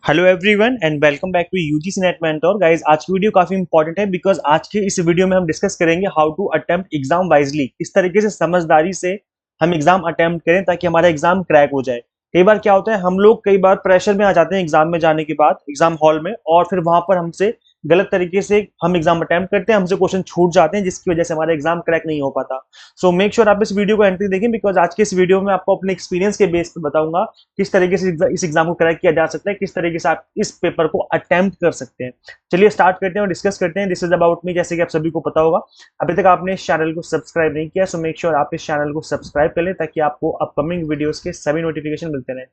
Hello everyone and welcome back to UGC NET mentor guys. आज की video काफी important है बिकॉज आज के इस वीडियो में हम डिस्कस करेंगे how to attempt exam wisely. किस तरीके से समझदारी से हम एग्जाम अटेम्प्ट करें ताकि हमारा एग्जाम क्रैक हो जाए। कई बार क्या होता है, हम लोग कई बार प्रेशर में आ जाते हैं एग्जाम में जाने के बाद एग्जाम हॉल में, और फिर वहां पर हमसे गलत तरीके से हम एग्जाम अटेम्प्ट करते हैं, हमसे क्वेश्चन छूट जाते हैं जिसकी वजह से हमारा एग्जाम क्रैक नहीं हो पाता। सो मेक श्योर आप इस वीडियो को एंट्री देखें बिकॉज आज के इस वीडियो में आपको अपने एक्सपीरियंस के बेस पर बताऊंगा किस तरीके से इस एग्जाम को क्रैक किया जा सकता है, किस तरीके से आप इस पेपर को अटेम्प्ट कर सकते हैं। चलिए स्टार्ट करते हैं और डिस्कस करते हैं। This is about me. जैसे कि आप सभी को पता होगा, अभी तक आपने इस चैनल को सब्सक्राइब नहीं किया, सो मेक श्योर आप इस चैनल को सब्सक्राइब कर लें ताकि आपको अपकमिंग वीडियोस के सभी नोटिफिकेशन मिलते रहें।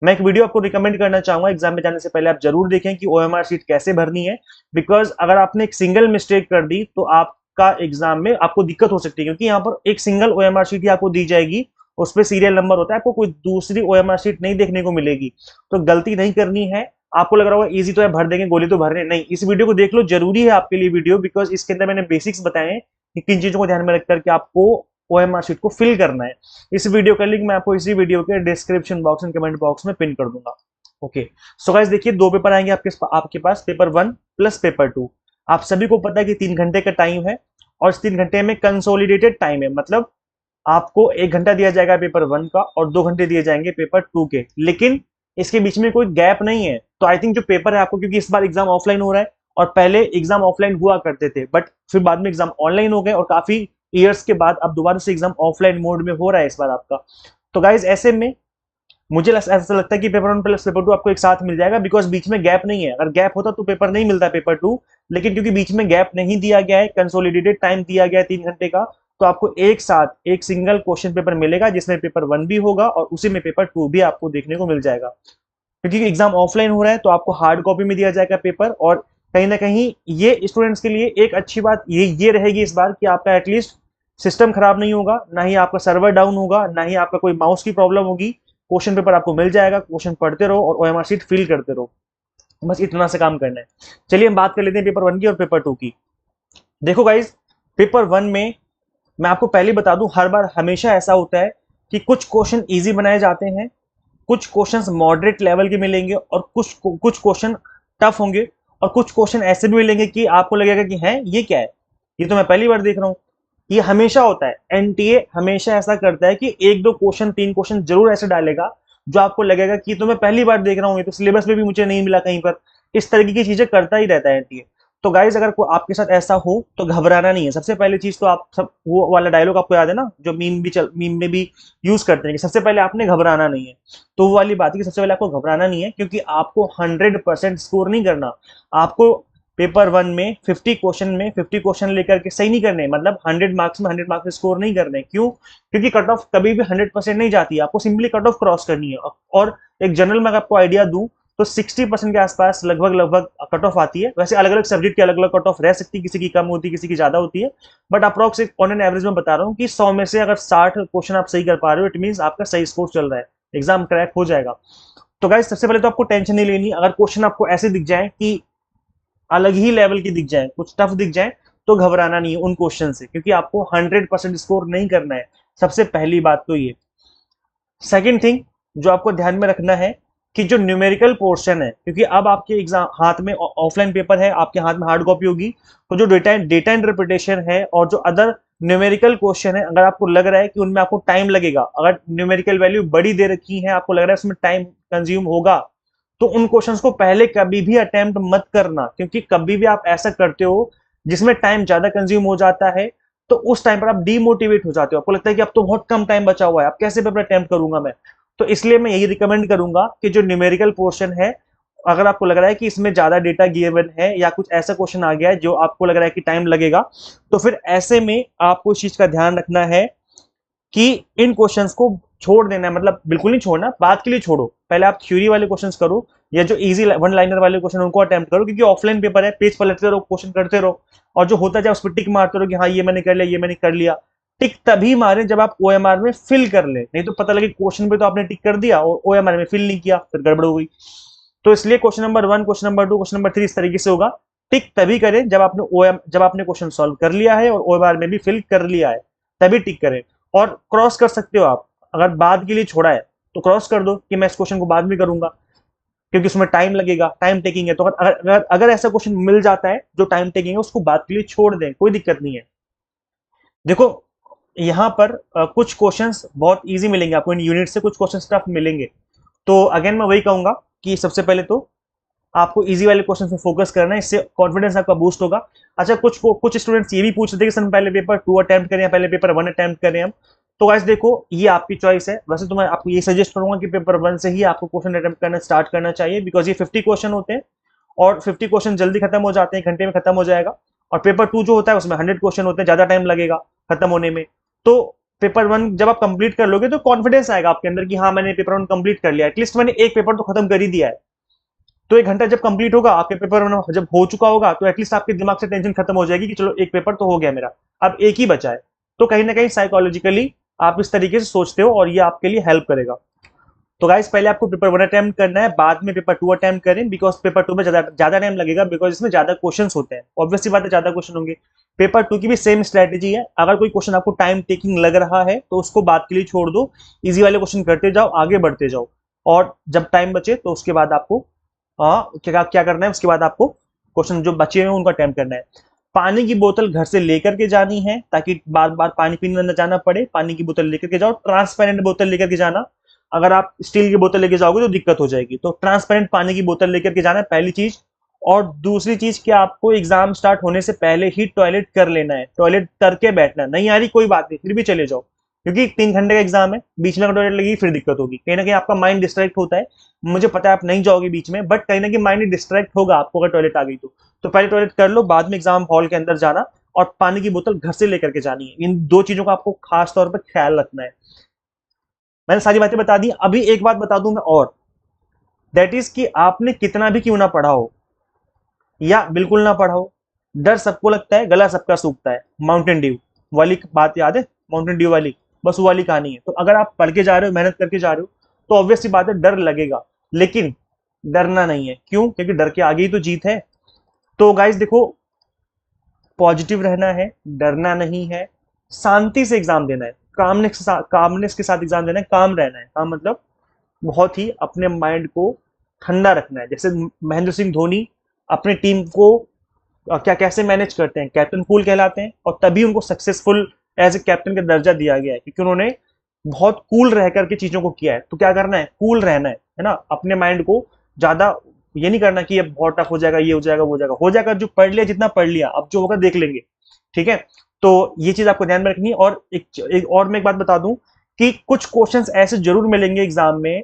मैं एक वीडियो आपको रिकमेंड करना चाहूंगा, एग्जाम में जाने से पहले आप जरूर देखें कि ओएमआर शीट कैसे भरनी है, बिकॉज अगर आपने एक सिंगल मिस्टेक कर दी तो आपका एग्जाम में आपको दिक्कत हो सकती है, क्योंकि यहाँ पर एक सिंगल ओएमआर शीट ही आपको दी जाएगी, उस पर सीरियल नंबर होता है, आपको कोई दूसरी ओएमआर शीट नहीं देखने को मिलेगी। तो गलती नहीं करनी है। आपको लग रहा होगा इजी तो है, भर देंगे, गोली तो भरने नहीं। इस वीडियो को देख लो, जरूरी है आपके लिए वीडियो, बिकॉज इसके अंदर मैंने बेसिक्स बताए हैं कि किन चीजों को ध्यान में रखकर के आपको ओएमआर शीट को फिल करना है। इस वीडियो का लिंक मैं आपको इसी वीडियो के description box and comment box में पिन कर दूंगा। ओके, सो गाइस देखिए, दो पेपर आएंगे आपके पास, पेपर 1 प्लस पेपर 2। आप सभी को पता है कि 3 घंटे का टाइम है, और इस 3 घंटे में कंसोलिडेटेड टाइम है, मतलब आपको 1 घंटा दिया जाएगा पेपर 1 का और 2 घंटे दिए जाएंगे पेपर 2 के, लेकिन इसके बीच में कोई गैप नहीं है। तो आई थिंक जो पेपर है आपको, क्योंकि इस बार एग्जाम ऑफलाइन हो रहा है और पहले एग्जाम ऑफलाइन हुआ करते थे, बट फिर बाद में एग्जाम ऑनलाइन हो गए और काफी ईयर्स के बाद अब दोबारा से एग्जाम ऑफलाइन मोड में हो रहा है इस बार आपका। तो गाइज ऐसे में मुझे ऐसा लगता है कि पेपर 1 प्लस पेपर 2 आपको एक साथ मिल जाएगा, बिकॉज बीच में गैप नहीं है। अगर गैप होता तो पेपर नहीं मिलता पेपर 2, लेकिन क्योंकि बीच में गैप नहीं दिया गया है, कंसोलिडेटेड टाइम दिया गया है 3 घंटे का, तो आपको एक साथ एक सिंगल क्वेश्चन पेपर मिलेगा जिसमें पेपर 1 भी होगा और उसी में पेपर 2 भी आपको देखने को मिल जाएगा। क्योंकि एग्जाम ऑफलाइन हो रहा है तो आपको हार्ड कॉपी में दिया जाएगा पेपर, और कहीं ना कहीं ये स्टूडेंट्स के लिए एक अच्छी बात ये रहेगी इस बार कि आपका एटलीस्ट सिस्टम खराब नहीं होगा, ना ही आपका सर्वर डाउन होगा, ना ही आपका कोई माउस की प्रॉब्लम होगी। क्वेश्चन पेपर आपको मिल जाएगा, क्वेश्चन पढ़ते रहो और ओएमआर शीट फिल करते रहो, बस इतना से काम करना है। चलिए हम बात कर लेते हैं पेपर 1 की और पेपर 2 की। देखो गाइज, पेपर 1 में मैं आपको पहले बता दूं, हर बार हमेशा ऐसा होता है कि कुछ क्वेश्चन इजी बनाए जाते हैं, कुछ क्वेश्चंस मॉडरेट लेवल के मिलेंगे और कुछ क्वेश्चन टफ होंगे, और कुछ क्वेश्चन ऐसे भी मिलेंगे कि आपको लगेगा कि है ये क्या है, ये तो मैं पहली बार देख रहा हूँ। ये हमेशा होता है, एनटीए हमेशा ऐसा करता है कि एक दो क्वेश्चन, 3 क्वेश्चन जरूर ऐसे डालेगा जो आपको लगेगा कि तो मैं पहली बार देख रहा हूँ, ये तो सिलेबस में भी मुझे नहीं मिला कहीं पर। इस तरीके की चीजें करता ही रहता है एनटीए। तो गाइज अगर आपके साथ ऐसा हो तो घबराना नहीं है। सबसे पहले चीज तो आप सब, वो वाला डायलॉग आपको याद है ना, जो मीम में भी यूज करते हैं कि सबसे पहले आपने घबराना नहीं है। तो वो वाली बात है कि सबसे पहले आपको घबराना नहीं है, क्योंकि आपको 100% स्कोर नहीं करना। आपको पेपर 1 में 50 क्वेश्चन लेकर के सही नहीं करने, मतलब 100 मार्क्स में 100 मार्क्स स्कोर नहीं करने। क्यों? क्योंकि कट ऑफ कभी भी 100% नहीं जाती है, आपको सिंपली कट ऑफ क्रॉस करनी है। और एक जनरल मैं आपको आइडिया दूं तो 60% के आसपास लगभग कट ऑफ आती है। वैसे अलग अलग सब्जेक्ट की अलग अलग कट ऑफ रह सकती है, किसी की कम होती है, किसी की ज्यादा होती है, but approx on an average में बता रहा हूँ कि 100 में से अगर 60 क्वेश्चन आप सही कर पा रहे हो, इट मीन आपका सही स्कोर चल रहा है, एग्जाम क्रैक हो जाएगा। तो गाइस सबसे पहले तो आपको टेंशन नहीं लेनी। अगर क्वेश्चन आपको ऐसे दिख जाए कि अलग ही लेवल की दिख जाए, कुछ टफ दिख जाए, तो घबराना नहीं है उन क्वेश्चन से, क्योंकि आपको 100% स्कोर नहीं करना है। सबसे पहली बात तो ये। सेकंड थिंग जो आपको ध्यान में रखना है कि जो न्यूमेरिकल पोर्शन है, क्योंकि अब आपके एग्जाम हाथ में ऑफलाइन पेपर है, आपके हाथ में हार्ड कॉपी होगी, तो जो डेटा इंटरप्रिटेशन है और जो अदर न्यूमेरिकल क्वेश्चन है, अगर आपको लग रहा है कि उनमें आपको टाइम लगेगा, अगर न्यूमेरिकल वैल्यू बड़ी दे रखी है, आपको लग रहा है उसमें टाइम कंज्यूम होगा, तो उन क्वेश्चंस को पहले कभी भी अटेम्प्ट मत करना। क्योंकि कभी भी आप ऐसा करते हो जिसमें टाइम ज्यादा कंज्यूम हो जाता है, तो उस टाइम पर आप डीमोटिवेट हो जाते हो, आपको लगता है कि अब तो बहुत कम टाइम बचा हुआ है, अब कैसे पेपर अटेम्प्ट करूंगा मैं। तो इसलिए मैं यही रिकमेंड करूंगा कि जो न्यूमेरिकल पोर्शन है, अगर आपको लग रहा है कि इसमें ज्यादा डेटा गिवन है या कुछ ऐसा क्वेश्चन आ गया है जो आपको लग रहा है कि टाइम लगेगा, तो फिर ऐसे में आपको इस चीज का ध्यान रखना है कि इन क्वेश्चंस को छोड़ देना है। मतलब बिल्कुल नहीं छोड़ना, बात के लिए छोड़ो, पहले आप थ्योरी वाले क्वेश्चंस करो, या जो इजी वन लाइनर वाले क्वेश्चन उनको अटेम्प्ट करो, क्योंकि ऑफलाइन पेपर है, पेज पलटते रहो, क्वेश्चन करते रहो, और जो होता जाए उस पर टिक मारते रहो कि हाँ ये मैंने कर लिया, ये मैंने कर लिया। टिक तभी मारे जब आप ओएमआर में फिल कर ले, नहीं तो पता लगे क्वेश्चन पे तो आपने टिक कर दिया और ओएमआर में फिल नहीं किया, फिर गड़बड़ हो गई। तो इसलिए question number 1, question number 2, question number 3 इस तरीके से होगा। टिक तभी करें जब आपने क्वेश्चन सॉल्व कर लिया है और ओएमआर में भी फिल कर लिया है, तभी टिक करें। और क्रॉस कर सकते हो आप, अगर बाद के लिए छोड़ा है तो क्रॉस कर दो कि मैं इस क्वेश्चन को बाद में करूंगा। क्योंकि उसमें टाइम लगेगा, टाइम टेकिंग है। तो अगर ऐसा क्वेश्चन मिल जाता है जो टाइम टेकिंग है, उसको बात के लिए छोड़ दें, कोई दिक्कत नहीं है। देखो यहाँ पर कुछ क्वेश्चंस बहुत इजी मिलेंगे आपको, इन यूनिट से कुछ क्वेश्चंस टफ मिलेंगे। तो अगेन मैं वही कहूंगा कि सबसे पहले तो आपको इजी वाले क्वेश्चन पे फोकस करना है, इससे कॉन्फिडेंस आपका बूस्ट होगा। अच्छा, कुछ स्टूडेंट्स ये भी पूछ रहे थे कि सर पहले पेपर 2 अटेम्प्ट करें या पहले पेपर 1 अटेम्प्ट करें हम। तो गाइस देखो, ये आपकी चॉइस है। वैसे तो मैं आपको ये सजेस्ट करूंगा कि पेपर 1 से ही आपको क्वेश्चन अटेम्प्ट करना स्टार्ट करना चाहिए, बिकॉज ये 50 क्वेश्चन होते हैं और 50 क्वेश्चन जल्दी खत्म हो जाते हैं, 1 घंटे में खत्म हो जाएगा। और पेपर 2 जो होता है उसमें 100 क्वेश्चन होते हैं, ज्यादा टाइम लगेगा खत्म होने में। तो पेपर 1 जब आप कंप्लीट कर लोगे तो कॉन्फिडेंस आएगा आपके अंदर कि हाँ मैंने पेपर 1 कंप्लीट कर लिया, एटलीस्ट मैंने एक पेपर तो खत्म कर ही दिया है। तो 1 घंटा जब कंप्लीट होगा, आपके पेपर जब हो चुका होगा, तो एटलीस्ट आपके दिमाग से टेंशन खत्म हो जाएगी कि चलो एक पेपर तो हो गया मेरा, अब एक ही बचा है। तो कहीं ना कहीं साइकोलॉजिकली आप इस तरीके से सोचते हो और ये आपके लिए हेल्प करेगा। तो गाइस पहले आपको पेपर 1 अटेम्प्ट करना है, बाद में पेपर 2 अटेम्प्ट करें, बिकॉज पेपर 2 में ज्यादा टाइम लगेगा, बिकॉज इसमें ज्यादा क्वेश्चन होते हैं। ऑब्वियसली बात है, ज्यादा क्वेश्चन होंगे। पेपर 2 की भी सेम स्ट्रेटेजी है। अगर कोई क्वेश्चन आपको टाइम टेकिंग लग रहा है तो उसको बात के लिए छोड़ दो, इजी वाले क्वेश्चन करते जाओ, आगे बढ़ते जाओ। और जब टाइम बचे तो उसके बाद आपको क्या क्या करना है, उसके बाद आपको क्वेश्चन जो बचे हुए उनको अटेम्प्ट करना है। पानी की बोतल घर से लेकर के जानी है, ताकि बार बार पानी पीने न जाना पड़े। पानी की बोतल लेकर के जाओ, ट्रांसपेरेंट बोतल लेकर के जाना। अगर आप स्टील की बोतल लेके जाओगे तो दिक्कत हो जाएगी, तो ट्रांसपेरेंट पानी की बोतल लेकर के जाना है, पहली चीज। और दूसरी चीज कि आपको एग्जाम स्टार्ट होने से पहले ही टॉयलेट कर लेना है, टॉयलेट करके बैठना। नहीं आ रही कोई बात नहीं, फिर भी चले जाओ, क्योंकि 3 घंटे का एग्जाम है, बीच में टॉयलेट लगी फिर दिक्कत होगी। कहीं ना कहीं आपका माइंड डिस्ट्रैक्ट होता है, मुझे पता है आप नहीं जाओगे बीच में, बट कहीं ना कहीं माइंड डिस्ट्रैक्ट होगा आपको अगर टॉयलेट आ गई तो पहले टॉयलेट कर लो, बाद में एग्जाम हॉल के अंदर जाना। और पानी की बोतल घर से लेकर के जानी है। इन दो चीजों का आपको खास तौर पर ख्याल रखना है। मैंने सारी बातें बता दी, अभी एक बात बता दूं मैं और, दैट इज कि आपने कितना भी क्यों ना पढ़ा हो या बिल्कुल ना पढ़ा हो, डर सबको लगता है, गला सबका सूखता है। माउंटेन ड्यू वाली बात याद है? माउंटेन ड्यू वाली, बस वो वाली कहानी है। तो अगर आप पढ़ के जा रहे हो, मेहनत करके जा रहे हो, तो ऑब्वियसली बात है डर लगेगा, लेकिन डरना नहीं है। क्यों? क्योंकि डर के आगे ही तो जीत है। तो गाइस देखो, पॉजिटिव रहना है, डरना नहीं है, शांति से एग्जाम देना है, कामनेस के साथ एग्जाम देना है, काम रहना है। काम मतलब बहुत ही अपने माइंड को ठंडा रखना है। जैसे महेंद्र सिंह धोनी अपने टीम को क्या कैसे मैनेज करते हैं, कैप्टन कूल कहलाते हैं, और तभी उनको सक्सेसफुल एज ए कैप्टन का दर्जा दिया गया है, क्योंकि उन्होंने बहुत कूल रह करके चीजों को किया है। तो क्या करना है? कूल रहना है ना। अपने माइंड को ज्यादा ये नहीं करना कि ये बहुत टफ हो जाएगा, ये हो जाएगा, वो हो जाएगा। जो पढ़ लिया, जितना पढ़ लिया, अब जो होगा देख लेंगे। ठीक है? तो ये चीज आपको ध्यान में रखनी है। और एक और मैं एक बात बता दूं कि कुछ क्वेश्चंस ऐसे जरूर मिलेंगे एग्जाम में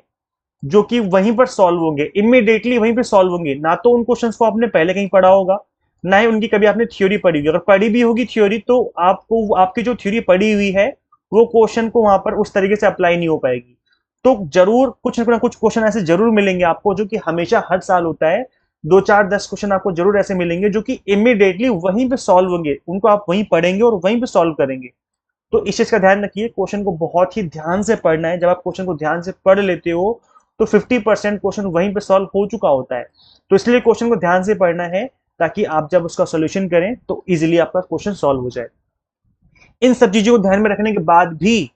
जो कि वहीं पर सॉल्व होंगे, इमीडिएटली वहीं पर सॉल्व होंगे। ना तो उन क्वेश्चंस को आपने पहले कहीं पढ़ा होगा, ना ही उनकी कभी आपने थ्योरी पढ़ी होगी। अगर पढ़ी भी होगी थ्योरी, तो आपको आपकी जो थ्योरी पढ़ी हुई है वो क्वेश्चन को वहां पर उस तरीके से अप्लाई नहीं हो पाएगी। तो जरूर कुछ ना कुछ क्वेश्चन ऐसे जरूर मिलेंगे आपको, जो कि हमेशा हर साल होता है। 2 4 10 क्वेश्चन आपको जरूर ऐसे मिलेंगे जो कि इमीडिएटली वहीं पे सॉल्व होंगे, उनको आप वहीं पढ़ेंगे और वहीं पे सॉल्व करेंगे। तो इस चीज का ध्यान रखिए, क्वेश्चन को बहुत ही ध्यान से पढ़ना है। जब आप क्वेश्चन को ध्यान से पढ़ लेते हो तो 50% क्वेश्चन वहीं पे सॉल्व हो चुका होता है। तो इसलिए क्वेश्चन को ध्यान से पढ़ना है, ताकि आप जब उसका सोल्यूशन करें तो इजीली आपका क्वेश्चन सॉल्व हो जाए। इन सब चीजों को ध्यान में रखने के बाद भी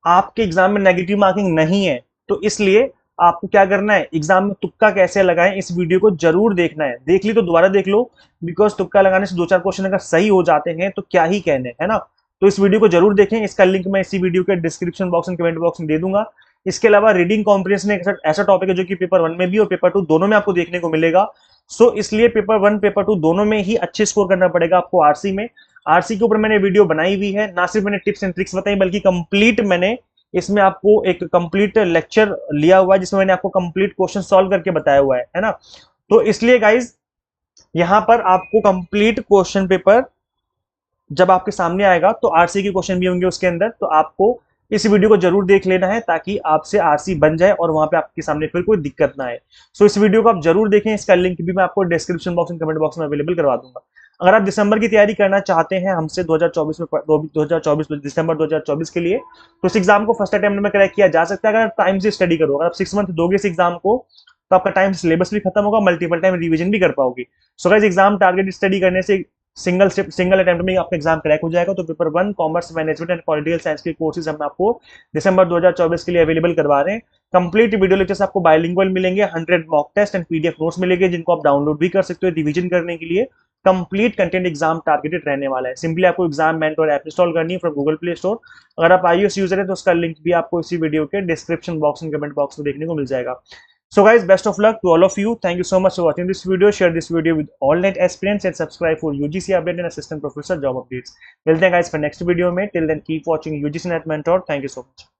आपके एग्जाम में नेगेटिव मार्किंग नहीं है, तो इसलिए आपको क्या करना है, एग्जाम में तुक्का कैसे लगाएं, इस वीडियो को जरूर देखना है। देख ली तो दोबारा देख लो, बिकॉज तुक्का लगाने से 2 4 क्वेश्चन अगर सही हो जाते हैं तो क्या ही कहने, है ना। तो इस वीडियो को जरूर देखें, इसका लिंक मैं इसी वीडियो के description box and comment box में दे दूंगा। इसके अलावा रीडिंग कॉम्प्रिहेंशन एक ऐसा टॉपिक है जो कि पेपर 1 में भी और पेपर 2 दोनों में आपको देखने को मिलेगा। सो इसलिए पेपर 1 पेपर 2 दोनों में ही अच्छे स्कोर करना पड़ेगा आपको आरसी में। आरसी के ऊपर मैंने वीडियो बनाई हुई है, ना सिर्फ मैंने टिप्स एंड ट्रिक्स बताई, बल्कि कंप्लीट मैंने इसमें आपको एक कंप्लीट लेक्चर लिया हुआ है, जिसमें मैंने आपको कंप्लीट क्वेश्चन सॉल्व करके बताया हुआ है ना। तो इसलिए गाइज यहां पर आपको कंप्लीट क्वेश्चन पेपर जब आपके सामने आएगा तो आरसी के क्वेश्चन भी होंगे उसके अंदर। तो आपको इस वीडियो को जरूर देख लेना है, ताकि आपसे आरसी बन जाए और वहां पे आपके सामने फिर कोई दिक्कत ना आए। सो इस वीडियो को आप जरूर देखें, इसका लिंक भी मैं आपको description box and comment box में अवेलेबल करवा दूंगा। अगर आप दिसंबर की तैयारी करना चाहते हैं हमसे 2024 में, 2024 दिसंबर 2024 के लिए, तो इस एग्जाम को फर्स्ट अटेम्प्ट में क्रैक किया जा सकता है अगर आप टाइम से स्टडी करो। अगर आप 6 मंथ दोगे इस एग्जाम को, तो आपका टाइम सिलेबस भी खत्म होगा, मल्टीपल टाइम रिवीजन भी कर पाओगे। So guys, exam target study करने से सिंगल अटेम्प्ट में आपका एग्जाम क्रैक हो जाएगा। तो paper 1 commerce management and political science के कोर्सेज हम आपको दिसंबर 2024 के लिए अवेलेबल करवा रहे हैं। कंप्लीट वीडियो लेक्चर्स आपको बायलिंगुअल मिलेंगे, 100 mock test and PDF notes मिलेंगे जिनको आप डाउनलोड भी कर सकते हो रिवीजन करने के लिए। कंप्लीट कंटेंट एग्जाम टारगेटेड रहने वाला है। सिंपली आपको एग्जाम मेंटर ऐप इंस्टॉल करनी है फ्रॉम गूगल प्ले स्टोर। अगर आप iOS यूजर है तो उसका लिंक भी आपको इसी वीडियो के description box and comment box में देखने को मिल जाएगा। So guys, best of luck to all of you. Thank you so much for watching this video. Share this video with all net aspirants and subscribe for UGC update and assistant professor job updates. Till then guys, for next video, mate. Till then, keep watching UGC Net Mentor. Thank you so much.